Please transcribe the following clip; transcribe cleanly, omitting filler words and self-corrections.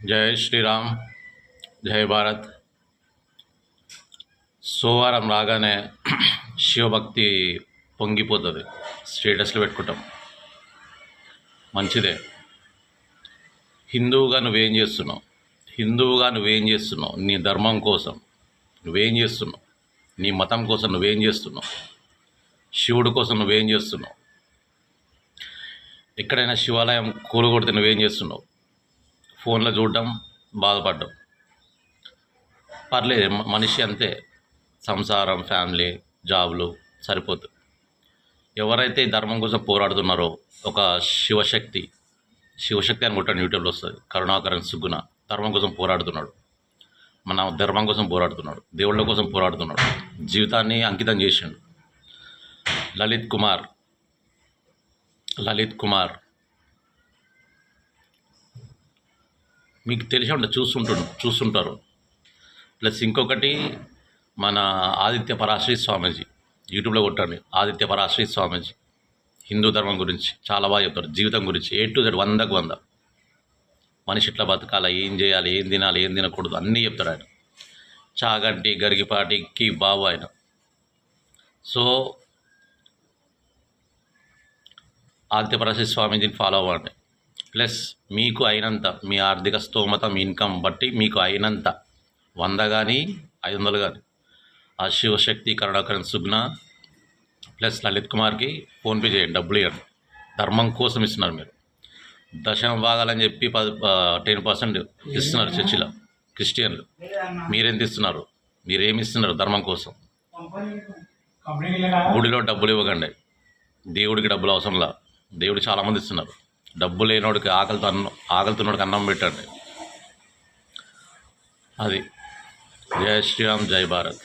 జై శ్రీరామ్, జై భారత్. సోమవారం రాగానే శివభక్తి పొంగిపోతుంది. స్టేటస్లు పెట్టుకుంటాం, మంచిదే. హిందువుగా నువ్వేం చేస్తున్నావు? హిందువుగా నువ్వేం చేస్తున్నావు? నీ ధర్మం కోసం నువ్వేం చేస్తున్నావు? నీ మతం కోసం నువ్వేం చేస్తున్నావు? శివుడి కోసం నువ్వేం చేస్తున్నావు? ఎక్కడైనా శివాలయం కూలగొడితే నువ్వేం చేస్తున్నావు? ఫోన్లో చూడడం, బాధపడ్డం. పర్లేదు, మనిషి అంతే. సంసారం, ఫ్యామిలీ, జాబులు సరిపోతుంది. ఎవరైతే ఈ ధర్మం కోసం పోరాడుతున్నారో, ఒక శివశక్తి అని కొట్టండి, యూట్యూబ్లో వస్తుంది. కరుణాకరన్ సుగ్గున ధర్మం కోసం పోరాడుతున్నాడు. మన ధర్మం కోసం పోరాడుతున్నాడు, దేవుళ్ళ కోసం పోరాడుతున్నాడు, జీవితాన్ని అంకితం చేసిండు. లలిత్ కుమార్ మీకు తెలిసి ఉంటే చూస్తుంటారు. ప్లస్ ఇంకొకటి, మన ఆదిత్య పరాశ్రీ స్వామీజీ, యూట్యూబ్లో కొట్టండి, ఆదిత్య పరాశ్రీ స్వామీజీ. హిందూ ధర్మం గురించి చాలా బాగా చెప్తారు, జీవితం గురించి A to Z 100కు 100. మనిషి ఇట్లా బతకాలి, ఏం చేయాలి, ఏం తినాలి, ఏం తినకూడదు అన్నీ చెప్తాడు ఆయన. చాగంటి గరిగిపాటికి బాబు ఆయన. సో ఆదిత్య పరాశ్రీ స్వామీజీని ఫాలో అవ్వండి. ప్లస్ మీకు అయినంత, మీ ఆర్థిక స్తోమత, మీ ఇన్కమ్ బట్టి మీకు అయినంత 100 కానీ 500 కానీ ఆ శివశక్తి కరుణాకరన్ సుగ్న ప్లస్ లలిత్ కుమార్కి ఫోన్పే చేయండి, డబ్బులు ఇవ్వండి. ధర్మం కోసం ఇస్తున్నారు మీరు. దశమ భాగాలని చెప్పి 10% ఇస్తున్నారు చర్చిలో క్రిస్టియన్లు. మీరెంత ఇస్తున్నారు? మీరేమి ఇస్తున్నారు ధర్మం కోసం? గుడిలో డబ్బులు ఇవ్వకండి, దేవుడికి డబ్బులు అవసరంలా. దేవుడు చాలామంది ఇస్తున్నారు. డబ్బు లేనోడికి ఆకలితున్నోడికి అన్నం పెట్టండి. అది. జై శ్రీరామ్, జై భారత్.